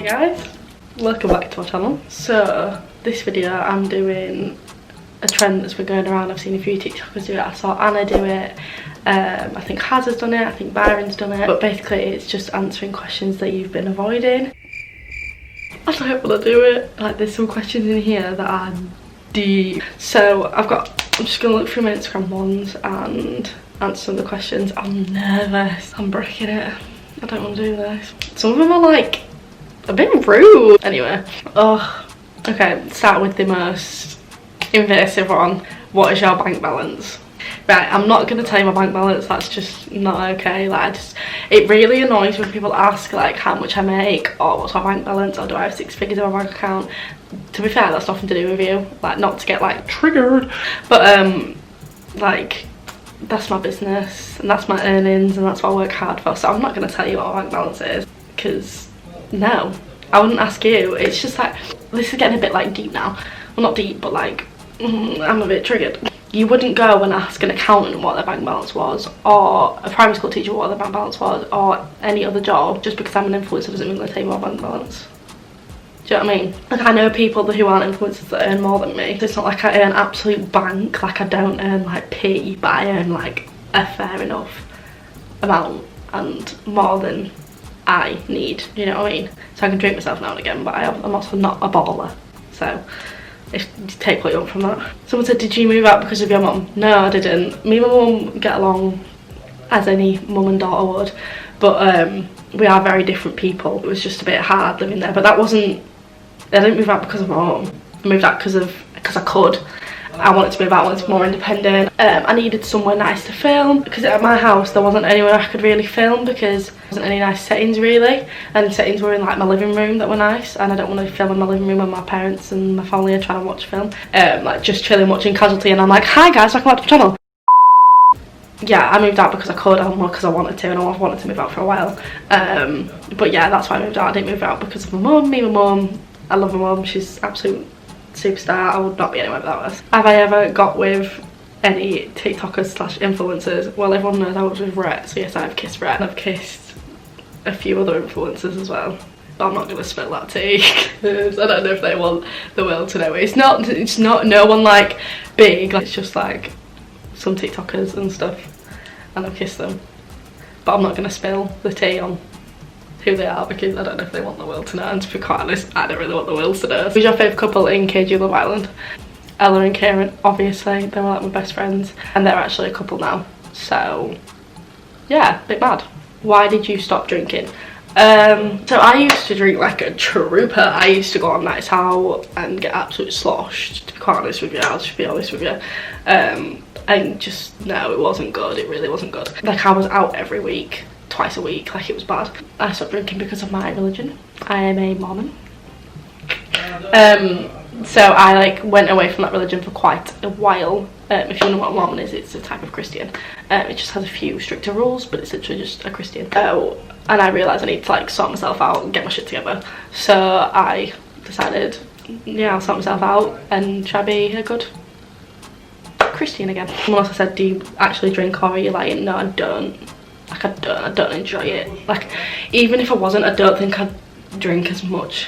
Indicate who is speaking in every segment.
Speaker 1: guys, welcome back to my channel. So this video I'm doing a trend that's been going around. I've seen a few TikTokers do it. I saw Anna do it, I think Haz has done it, I think Byron's done it, but basically it's just answering questions that you've been avoiding. I don't want to do it. Like, there's some questions in here that are deep. So I'm just gonna look through my Instagram ones and answer some of the questions. I'm nervous, I'm breaking it. I don't want to do this. Some of them are like a bit rude. Anyway, okay, start with the most invasive one. What is your bank balance? Right, I'm not gonna tell you my bank balance. That's just not okay. Like, it really annoys when people ask like how much I make, or what's my bank balance, or do I have 6 figures in my bank account. To be fair, that's nothing to do with you. Like, not to get like triggered, but like, that's my business and that's my earnings and that's what I work hard for. So I'm not going to tell you what my bank balance is, because no, I wouldn't ask you. It's just like, this is getting a bit like deep now. Well, not deep, but like I'm a bit triggered. You wouldn't go and ask an accountant what their bank balance was, or a primary school teacher what their bank balance was, or any other job. Just because I'm an influencer doesn't mean I'm going to tell you my bank balance. Do you know what I mean? Like, I know people who aren't influencers that earn more than me. It's not like I earn absolute bank. Like, I don't earn like P, but I earn like a fair enough amount and more than I need. You know what I mean? So I can drink myself now and again, but I'm also not a baller. So if you take what you want from that. Someone said, did you move out because of your mum? No, I didn't. Me and my mum get along as any mum and daughter would, but we are very different people. It was just a bit hard living there, but that wasn't. I didn't move out because of my mum. I moved out because I could. I wanted to move out, I wanted to be more independent. I needed somewhere nice to film, because at my house there wasn't anywhere I could really film, because there wasn't any nice settings really, and settings were in like my living room that were nice, and I don't want to film in my living room when my parents and my family are trying to watch film. Like, just chilling watching Casualty, and I'm like, hi guys, welcome back to the channel. Yeah, I moved out because I could, and because I wanted to, and I wanted to move out for a while. But yeah, that's why I moved out. I didn't move out because of my mum. Me and my mum, I love my mum, she's absolute superstar. I would not be anywhere without us. Have I ever got with any TikTokers slash influencers? Well, everyone knows I was with Rhett, so yes, I've kissed Rhett, and I've kissed a few other influencers as well. But I'm not going to spill that tea, because I don't know if they want the world to know. It's not no one like big, it's just like some TikTokers and stuff, and I've kissed them. But I'm not going to spill the tea on who they are, because I don't know if they want the world to know, and to be quite honest, I don't really want the world to know. Who's your favourite couple in KG Love Island? Ella and Kieran, obviously. They were like my best friends, and they're actually a couple now, so yeah, a bit mad. Why did you stop drinking? So I used to drink like a trooper. I used to go on nights out and get absolutely sloshed, to be quite honest with you. I'll just be honest with you. And just, no, it wasn't good. It really wasn't good. Like, I was out every week, twice a week, like, it was bad. I stopped drinking because of my religion. I am a Mormon. So I like went away from that religion for quite a while. If you know what a Mormon is, it's a type of Christian. It just has a few stricter rules, but it's literally just a Christian. And I realised I need to like sort myself out and get my shit together. So I decided, yeah, I'll sort myself out and try to be a good Christian again. Someone else said, do you actually drink, or are you lying? No, I don't. Like, I don't enjoy it. Like, even if I wasn't, I don't think I'd drink as much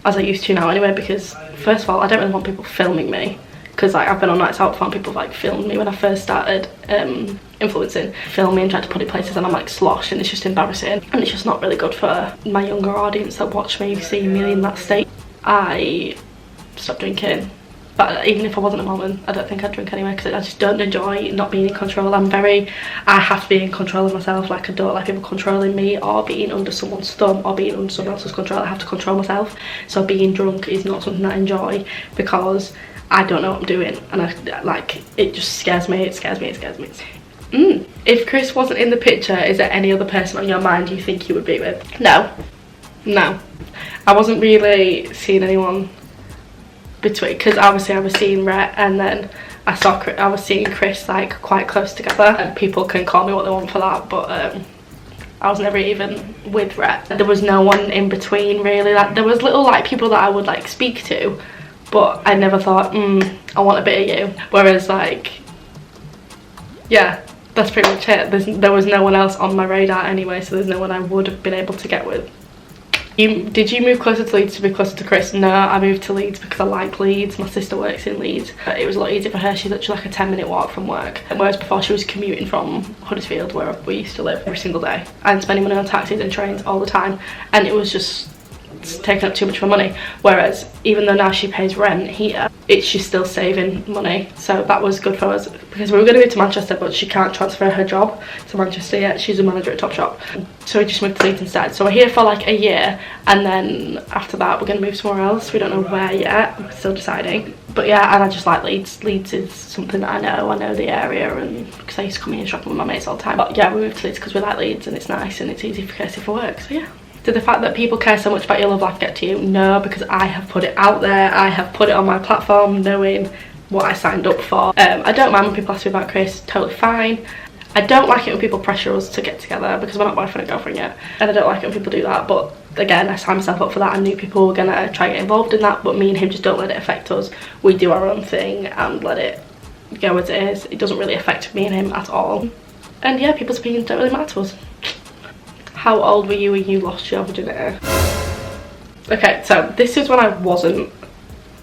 Speaker 1: as I used to now anyway, because first of all, I don't really want people filming me, because like, I've been on nights out, found people like filmed me when I first started influencing, film me and tried to put it places, and I'm like sloshed, and it's just embarrassing, and it's just not really good for my younger audience that watch me, see me in that state. I stopped drinking. But even if I wasn't a Mormon, I don't think I'd drink anyway, because I just don't enjoy not being in control. I have to be in control of myself. Like, I don't like people controlling me, or being under someone's thumb, or being under someone else's control. I have to control myself. So being drunk is not something I enjoy, because I don't know what I'm doing, and it just scares me. It scares me. If Chris wasn't in the picture, is there any other person on your mind you think you would be with? No. I wasn't really seeing anyone between, because obviously I was seeing Rhett, and then I was seeing Chris like quite close together, and people can call me what they want for that, but I was never even with Rhett. There was no one in between really. Like, there was little like people that I would like speak to, but I never thought, I want a bit of you. Whereas like, yeah, that's pretty much it. There was no one else on my radar anyway, so there's no one I would have been able to get with. Did you move closer to Leeds to be closer to Chris? No, I moved to Leeds because I like Leeds. My sister works in Leeds. It was a lot easier for her. She's literally like a 10-minute walk from work. Whereas before she was commuting from Huddersfield, where we used to live, every single day. And spending money on taxis and trains all the time. And it was just taking up too much of her money. Whereas even though now she pays rent here, she's still saving money. So that was good for us, because we were going to move to Manchester, but she can't transfer her job to Manchester yet. She's a manager at Topshop, so we just moved to Leeds instead. So we're here for like a year, and then after that we're going to move somewhere else. We don't know where yet, we're still deciding. But yeah, and I just like Leeds. Leeds is something that I know the area, and because I used to come here and shopping with my mates all the time. But yeah, we moved to Leeds because we like Leeds and it's nice and it's easy for Kirsty for work, so yeah. Did the fact that people care so much about your love life get to you? No, because I have put it out there. I have put it on my platform knowing what I signed up for. I don't mind when people ask me about Chris, totally fine. I don't like it when people pressure us to get together because we're not boyfriend and girlfriend yet. And I don't like it when people do that, but again, I signed myself up for that. I knew people were gonna try to get involved in that, but me and him just don't let it affect us. We do our own thing and let it go as it is. It doesn't really affect me and him at all. And yeah, people's opinions don't really matter to us. How old were you when you lost your virginity? Okay, so this is when I wasn't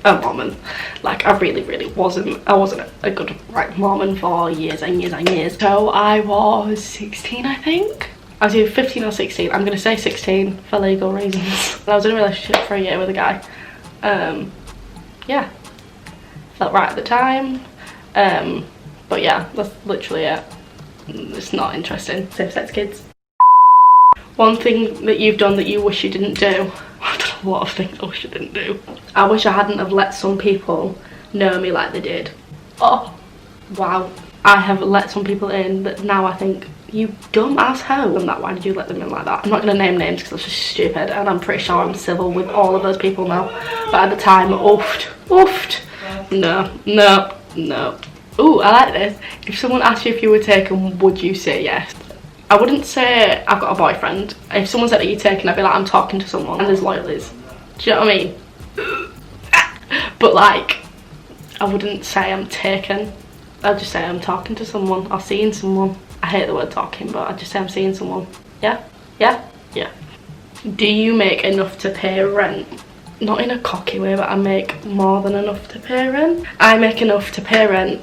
Speaker 1: a Mormon. Like, I really wasn't. I wasn't a good Mormon for years and years and years. So I was 16, I think. I was either 15 or 16. I'm gonna say 16 for legal reasons. I was in a relationship for a year with a guy. Yeah, felt right at the time. But yeah, that's literally it. It's not interesting. Safe-sex kids. One thing that you've done that you wish you didn't do. I've done a lot of things I wish I didn't do. I wish I hadn't have let some people know me like they did. Oh, wow. I have let some people in that now I think, you dumb asshole. And that, why did you let them in like that? I'm not going to name names because that's just stupid, and I'm pretty sure I'm civil with all of those people now. But at the time, oofed. No. Ooh, I like this. If someone asked you if you were taken, would you say yes? I wouldn't say I've got a boyfriend. If someone said that you're taken, I'd be like, I'm talking to someone, and there's loyalies. Do you know what I mean? But like, I wouldn't say I'm taken. I'd just say I'm talking to someone or seeing someone. I hate the word talking, but I'd just say I'm seeing someone. Yeah. Do you make enough to pay rent? Not in a cocky way, but I make more than enough to pay rent. I make enough to pay rent,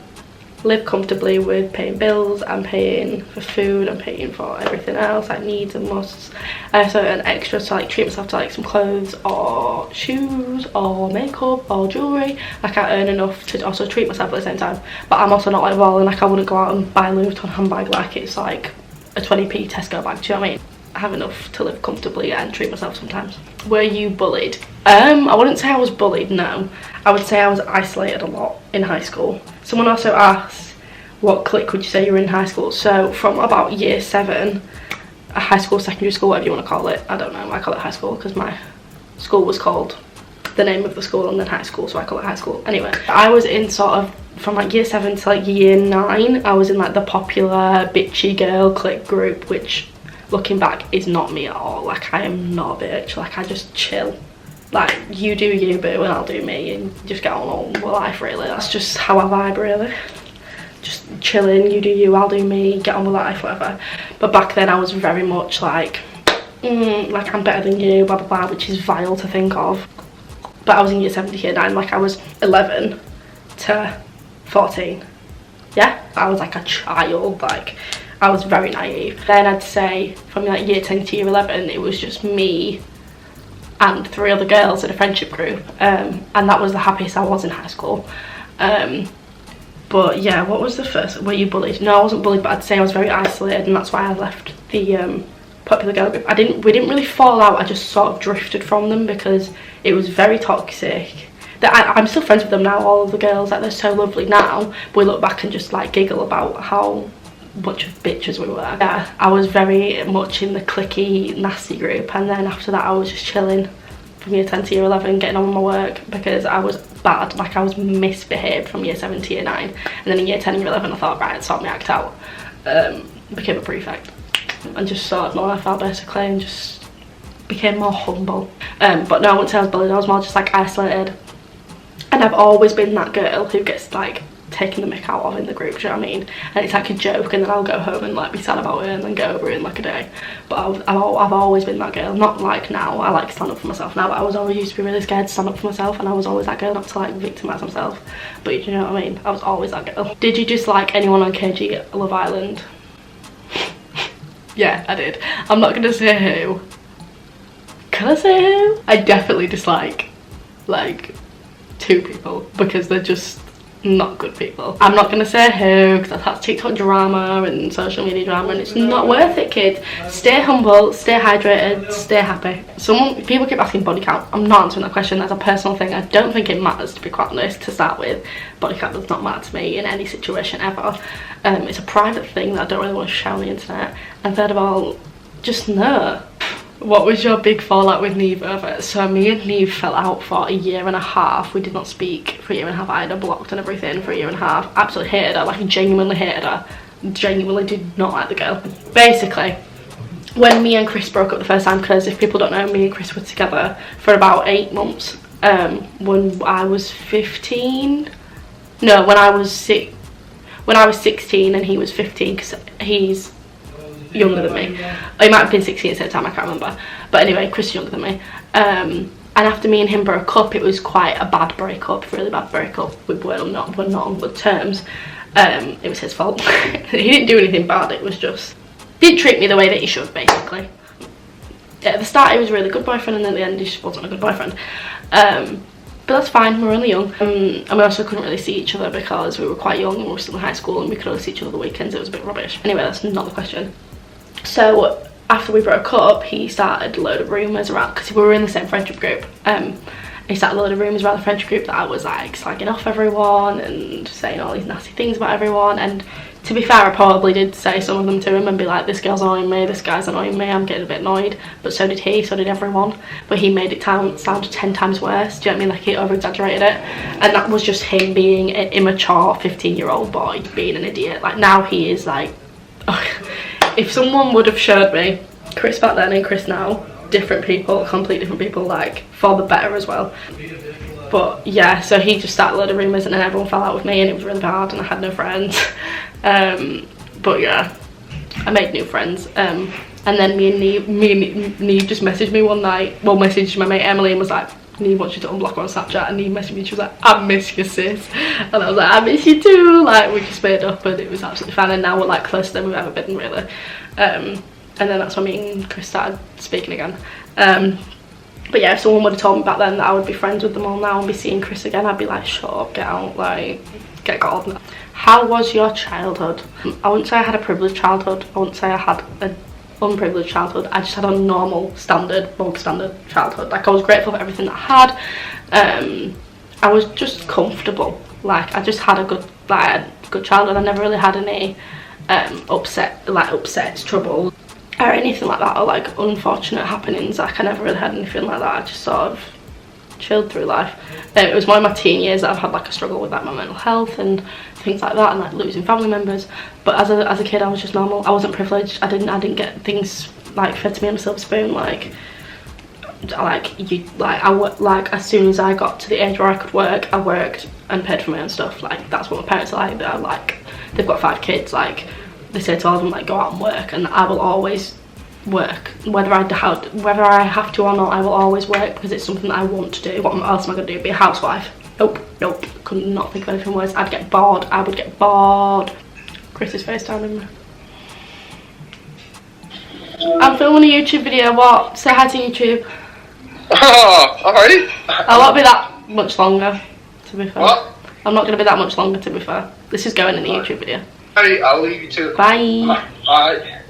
Speaker 1: live comfortably with paying bills and paying for food and paying for everything else, like needs and musts. So an extra to like treat myself to like some clothes or shoes or makeup or jewellery. Like, I earn enough to also treat myself at the same time, but I'm also not like balling. Like, I wouldn't go out and buy a Louis Vuitton handbag like it's like a 20p Tesco bag. Do you know what I mean? I have enough to live comfortably and treat myself sometimes. Were you bullied? I wouldn't say I was bullied, no. I would say I was isolated a lot in high school. Someone also asked, what clique would you say you were in high school? So from about year 7, a high school, secondary school, whatever you want to call it. I don't know, I call it high school because my school was called the name of the school and then high school, so I call it high school. Anyway, I was in sort of, from like year 7 to like year 9, I was in like the popular bitchy girl clique group, which looking back is not me at all. Like, I am not a bitch. Like, I just chill. Like, you do you, boo, and I'll do me, and just get on with life, really. That's just how I vibe, really. Just chilling, you do you, I'll do me, get on with life, whatever. But back then I was very much like I'm better than you, blah blah blah, which is vile to think of. But I was in year 7 to year 9, like I was 11 to 14. Yeah, I was like a child, like I was very naive. Then I'd say from like year 10 to year 11, it was just me and 3 other girls in a friendship group, and that was the happiest I was in high school. But yeah, what was the first? Were you bullied? No, I wasn't bullied, but I'd say I was very isolated, and that's why I left the popular girl group. We didn't really fall out. I just sort of drifted from them because it was very toxic. I'm still friends with them now, all of the girls. Like, they're so lovely now. But we look back and just like giggle about how much of bitches we were. Yeah, I was very much in the cliquey, nasty group, and then after that I was just chilling from year 10 to year 11, getting on with my work because I was bad. Like, I was misbehaved from year 7 to year 9, and then in year 10 and year 11 I thought, right, I'd sort my act out. Became a prefect and just sorted my life out basically, and just became more humble. But no, I wouldn't say I was bullied. I was more just like isolated, and I've always been that girl who gets like taking the mick out of in the group, do you know what I mean? And it's like a joke, and then I'll go home and like be sad about it and then get over it in like a day. But I've always been that girl, not like now. I like stand up for myself now, but I was always used to be really scared to stand up for myself, and I was always that girl not to like victimise myself. But you know what I mean? I was always that girl. Did you dislike anyone on KG Love Island? Yeah, I did. I'm not gonna say who. Can I say who? I definitely dislike like 2 people because they're just not good people. I'm not gonna say who because that's TikTok drama and social media drama, and it's not worth it, kids. Stay humble, stay hydrated, stay happy. People keep asking body count. I'm not answering that question. That's a personal thing. I don't think it matters, to be quite honest. To start with, body count does not matter to me in any situation ever. It's a private thing that I don't really want to share on the internet. And third of all, just know. What was your big fallout with Neve over? So me and Neve fell out for a year and a half. We did not speak for a year and a half. I had her blocked and everything for a year and a half. Absolutely hated her, like genuinely hated her. Genuinely did not like the girl. Basically, when me and Chris broke up the first time, because if people don't know, me and Chris were together for about 8 months. When I was 15, no, when I was 16 and he was 15, because he's younger than me. He might have been 16 at the same time, I can't remember. But anyway, Chris is younger than me. And after me and him broke up, it was quite a bad breakup, really bad breakup. We were not on good terms. It was his fault. He didn't do anything bad, it was just, didn't treat me the way that he should, basically. At the start he was a really good boyfriend, and at the end he just wasn't a good boyfriend. But that's fine, we were only young. And we also couldn't really see each other because we were quite young and we were still in high school, and we could only see each other the weekends. It was a bit rubbish. Anyway, that's not the question. So after we broke up, he started a load of rumours around, because we were in the same friendship group. He started a load of rumours around the friendship group that I was like slagging off everyone and saying all these nasty things about everyone. And to be fair, I probably did say some of them to him and be like, this girl's annoying me, this guy's annoying me, I'm getting a bit annoyed. But so did he, so did everyone. But he made it sound 10 times worse, do you know what I mean? Like, he over-exaggerated it. And that was just him being an immature 15-year-old boy, being an idiot. Like, now he is like, if someone would have showed me Chris back then and Chris now, different people, completely different people, like, for the better as well. But yeah, so he just started a load of rumours, and then everyone fell out with me, and it was really bad, and I had no friends. But yeah, I made new friends. And then me and Neve just messaged me one night, well, messaged my mate Emily and was like, Neve wants you to unblock her on Snapchat. And Neve messaged me, she was like, I miss you, sis. And I was like, I miss you too. Like, we just made up, and it was absolutely fun, and now we're like closer than we've ever been, really. And then that's when me and Chris started speaking again. But yeah, if someone would have told me back then that I would be friends with them all now and be seeing Chris again, I'd be like, shut up, get out, like, get gone. How was your childhood? I wouldn't say I had a privileged childhood. I wouldn't say I had an unprivileged childhood. I just had a normal, standard, bog standard childhood. Like, I was grateful for everything that I had. I was just comfortable. Like, I just had a good childhood. I never really had any upsets, trouble, or anything like that, or like unfortunate happenings. Like, I never really had anything like that. I just sort of chilled through life. It was more in my teen years that I've had like a struggle with like my mental health and things like that, and like losing family members. But as a kid, I was just normal. I wasn't privileged. I didn't get things like fed to me on a silver spoon. Like as soon as I got to the age where I could work, I worked and paid for my own stuff. Like, that's what my parents are like. They're like, they've got 5 kids. Like, they say to all of them, like, go out and work, and I will always work, whether I have to or not. I will always work because it's something that I want to do. What else am I going to do? Be a housewife? Nope. Could not think of anything worse. I'd get bored. I would get bored. Chris is FaceTiming me. I'm filming a YouTube video. What? Say hi to YouTube.
Speaker 2: Oh, alrighty.
Speaker 1: I won't be that much longer, to be fair.
Speaker 2: What?
Speaker 1: I'm not going to be that much longer, to be fair. This is going in the YouTube video.
Speaker 2: Alright, I'll leave you to.
Speaker 1: Bye.
Speaker 2: Bye.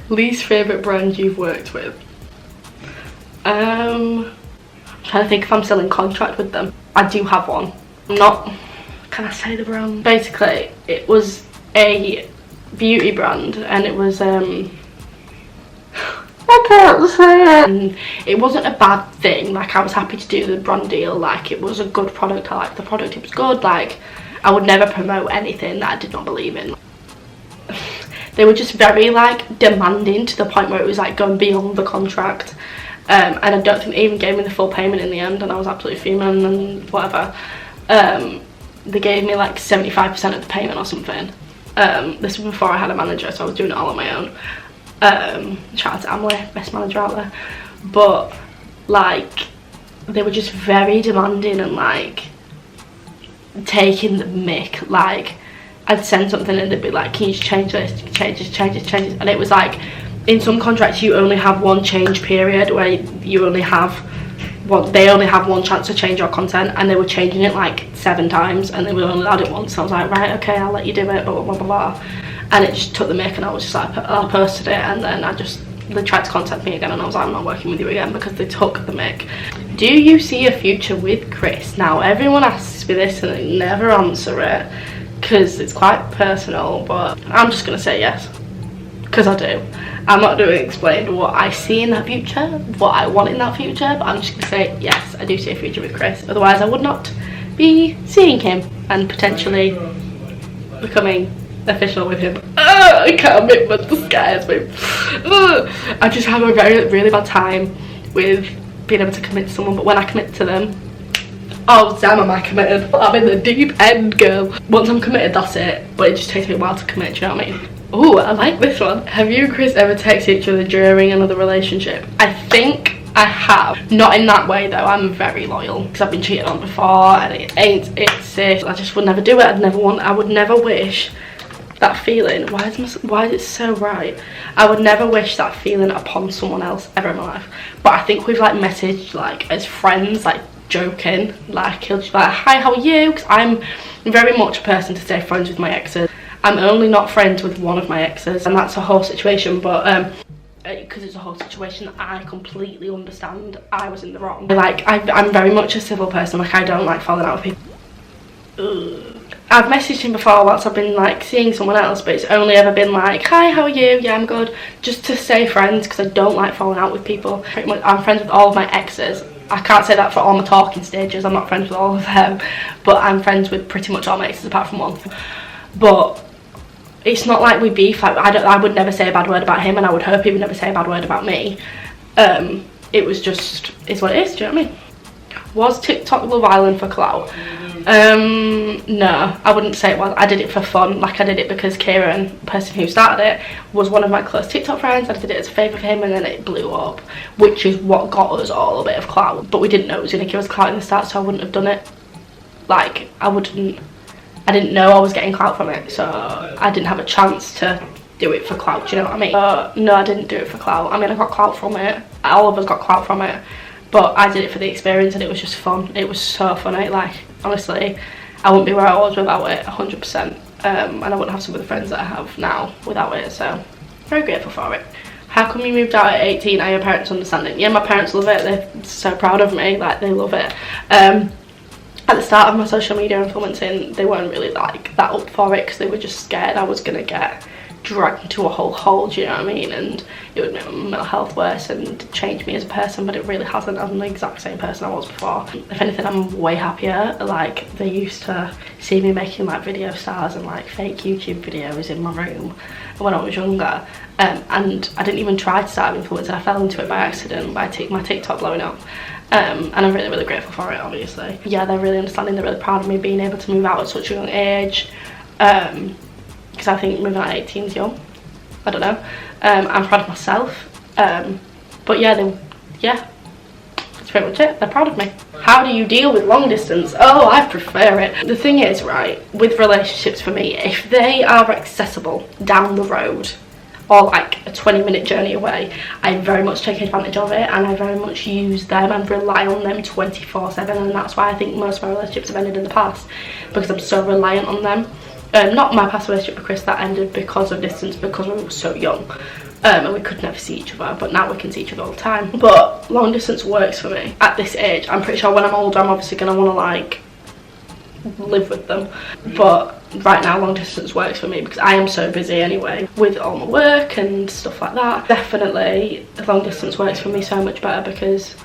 Speaker 1: Least favourite brand you've worked with? I'm trying to think if I'm still in contract with them. I do have one. I'm not, can I say the brand? Basically, it was a beauty brand, and it was I can't say it. And it wasn't a bad thing. Like, I was happy to do the brand deal. Like, it was a good product. I liked the product. It was good. Like, I would never promote anything that I did not believe in. They were just very like demanding, to the point where it was like going beyond the contract. And I don't think they even gave me the full payment in the end, and I was absolutely fuming and whatever. they gave me like 75% of the payment or something. This was before I had a manager, so I was doing it all on my own. Shout out to Emily, best manager out there. But like, they were just very demanding and like taking the mick. Like, I'd send something and they'd be like, can you just change this, change this, change this, change this? And it was like, in some contracts you only have one change period where you only have they only have one chance to change your content, and they were changing it like 7 times and they were only allowed it once. So I was like, right, okay, I'll let you do it, blah blah blah blah blah. And it just took the mick, and I was just like, I posted it, and then they tried to contact me again, and I was like, I'm not working with you again, because they took the mick. Do you see a future with Chris? Now everyone asks me this and they never answer it because it's quite personal, but I'm just gonna say yes, because I do. I'm not going to explain what I see in that future, what I want in that future, but I'm just going to say yes, I do see a future with Chris. Otherwise I would not be seeing him and potentially becoming official with him. I can't admit, but it scares me. I just have a really bad time with being able to commit to someone, but when I commit to them, oh damn, am I committed? I'm in the deep end, girl. Once I'm committed, that's it, but it just takes me a while to commit, do you know what I mean? Oh, I like this one. Have you and Chris ever texted each other during another relationship? I think I have. Not in that way though, I'm very loyal, because I've been cheated on before and it's safe. I just would never do it. I would never wish that feeling. Why is it so right? I would never wish that feeling upon someone else ever in my life. But I think we've like messaged like as friends, like joking, like he'll just be like, hi, how are you? Because I'm very much a person to stay friends with my exes. I'm only not friends with one of my exes, and that's a whole situation, but because it's a whole situation that I completely understand. I was in the wrong. Like, I'm very much a civil person. Like, I don't like falling out with people. Ugh. I've messaged him before whilst I've been like seeing someone else, but it's only ever been like, hi, how are you? Yeah, I'm good. Just to stay friends, because I don't like falling out with people. Pretty much, I'm friends with all of my exes. I can't say that for all my talking stages. I'm not friends with all of them, but I'm friends with pretty much all my exes apart from one. But it's not like we beef. Like, I would never say a bad word about him, and I would hope he would never say a bad word about me. It was just, it's what it is, do you know what I mean? Was TikTok Love Island for clout? No, I wouldn't say it was. I did it for fun. Like, I did it because Kieran, the person who started it, was one of my close TikTok friends. I did it as a favour for him, and then it blew up, which is what got us all a bit of clout. But we didn't know it was going to give us clout in the start, so I wouldn't have done it. Like, I didn't know I was getting clout from it, so I didn't have a chance to do it for clout, do you know what I mean? No, I didn't do it for clout. I mean, I got clout from it. All of us got clout from it. But I did it for the experience, and it was just fun. It was so funny. Like, honestly, I wouldn't be where I was without it, 100%. And I wouldn't have some of the friends that I have now without it, so very grateful for it. How come you moved out at 18? Are your parents understanding? Yeah, my parents love it. They're so proud of me. Like, they love it. At the start of my social media influencing, they weren't really like that up for it, because they were just scared I was going to get dragged into a whole hole, do you know what I mean? And it would make my mental health worse and change me as a person, but it really hasn't. I'm the exact same person I was before. If anything, I'm way happier. Like, they used to see me making like video stars and like fake YouTube videos in my room when I was younger, and I didn't even try to start influencing. I fell into it by accident by my TikTok blowing up. And I'm really, really grateful for it, obviously. Yeah, they're really understanding. They're really proud of me being able to move out at such a young age. Because I think moving out at 18 is young. I don't know. I'm proud of myself. But yeah, that's pretty much it. They're proud of me. How do you deal with long distance? Oh, I prefer it. The thing is, right, with relationships for me, if they are accessible down the road, or like a 20-minute journey away, I very much take advantage of it, and I very much use them and rely on them 24/7, and that's why I think most of my relationships have ended in the past, because I'm so reliant on them. Not my past relationship with Chris, that ended because of distance, because we were so young, and we could never see each other, but now we can see each other all the time. But long distance works for me at this age. I'm pretty sure when I'm older, I'm obviously going to want to like live with them, but right now long distance works for me because I am so busy anyway with all my work and stuff like that. Definitely long distance works for me so much better, because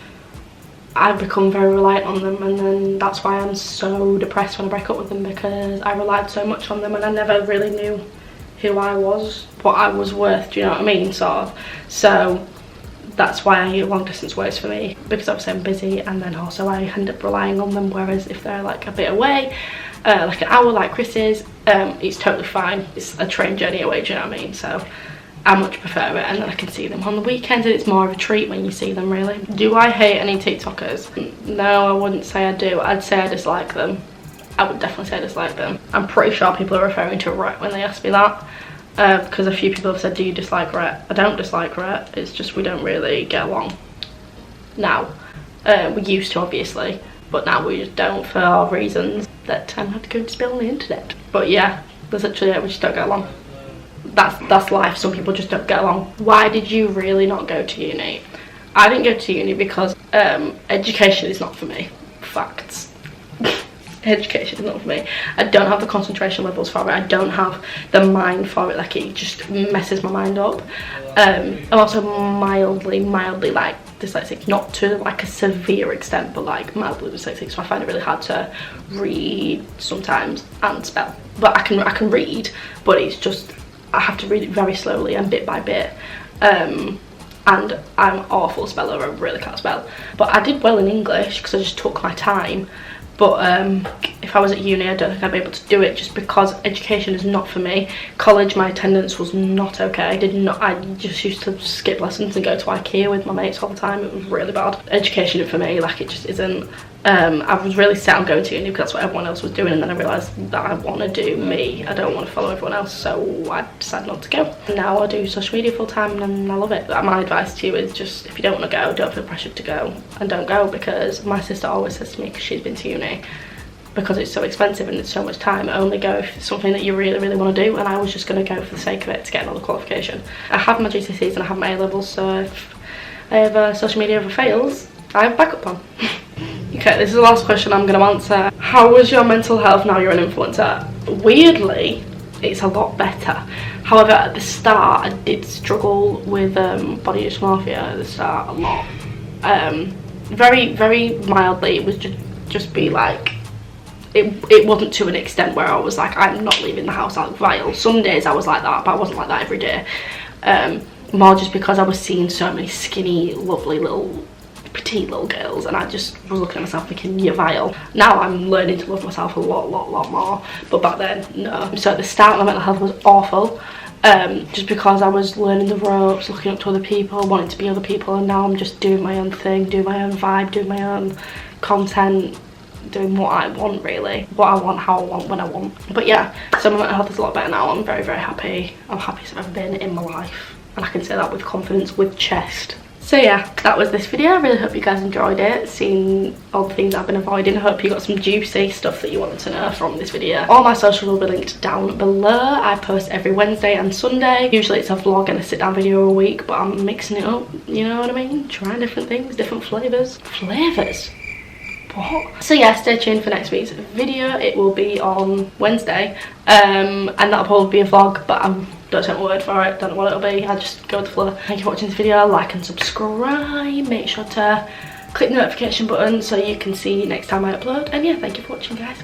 Speaker 1: I become very reliant on them, and then that's why I'm so depressed when I break up with them, because I relied so much on them and I never really knew who I was, what I was worth, do you know what I mean, sort of. So that's why long distance works for me, because obviously I'm busy, and then also I end up relying on them, whereas if they're like a bit away, like an hour like Chris's, it's totally fine. It's a train journey away, do you know what I mean? So I much prefer it, and then I can see them on the weekends, and it's more of a treat when you see them, really. Do I hate any TikTokers? No, I wouldn't say I do. I'd say I dislike them. I would definitely say I dislike them. I'm pretty sure people are referring to Rhett when they ask me that, because a few people have said, do you dislike Rhett? I don't dislike Rhett, it's just we don't really get along now. We used to, obviously, but now we just don't, for reasons that I'm not going to spill on the internet. But yeah, that's literally it, we just don't get along. That's life. Some people just don't get along. Why did you really not go to uni? I didn't go to uni because education is not for me. Facts. Education is not for me. I don't have the concentration levels for it. I don't have the mind for it. Like, it just messes my mind up. I'm also mildly like dyslexic, not to like a severe extent, but like mildly dyslexic, so I find it really hard to read sometimes and spell. But I can read, but it's just I have to read it very slowly and bit by bit, and I'm an awful speller. I really can't spell, but I did well in English because I just took my time. But if I was at uni, I don't think I'd be able to do it, just because education is not for me. College, my attendance was not okay. I just used to skip lessons and go to IKEA with my mates all the time. It was really bad. Education for me, like, it just isn't. I was really set on going to uni because that's what everyone else was doing, and then I realised that I want to do me. I don't want to follow everyone else, so I decided not to go. Now I do social media full time and I love it. My advice to you is just, if you don't want to go, don't feel pressured to go, and don't go, because my sister always says to me, because she's been to uni, because it's so expensive and it's so much time, only go if it's something that you really want to do. And I was just going to go for the sake of it, to get another qualification. I have my GCSEs and I have my A-levels, so if social media ever fails, I have a backup plan. Okay, this is the last question I'm going to answer. How was your mental health now you're an influencer? Weirdly, it's a lot better. However, at the start, I did struggle with body dysmorphia at the start a lot. Very mildly. It was just be like, it wasn't to an extent where I was like, I'm not leaving the house, I look vile. Some days I was like that, but I wasn't like that every day. More just because I was seeing so many skinny, lovely little petite little girls, and I just was looking at myself thinking, you're vile. Now I'm learning to love myself a lot more, but back then, no. So at the start, my mental health was awful, just because I was learning the ropes, looking up to other people, wanting to be other people, and now I'm just doing my own thing, doing my own vibe, doing my own content, doing what I want, really. What I want, how I want, when I want. But yeah, so my mental health is a lot better now. I'm very happy. I'm happiest I've ever been in my life, and I can say that with confidence, with chest. So yeah, that was this video. I really hope you guys enjoyed it, seeing all the things I've been avoiding. I hope you got some juicy stuff that you wanted to know from this video. All my socials will be linked down below. I post every Wednesday and Sunday. Usually it's a vlog and a sit down video a week, but I'm mixing it up, you know what I mean? Trying different things, different flavours. Flavours? What? So yeah, stay tuned for next week's video. It will be on Wednesday, and that'll probably be a vlog, but don't take my word for it, don't know what it'll be. I just go with the flow. Thank you for watching this video. Like and subscribe. Make sure to click the notification button so you can see next time I upload. And yeah, thank you for watching, guys.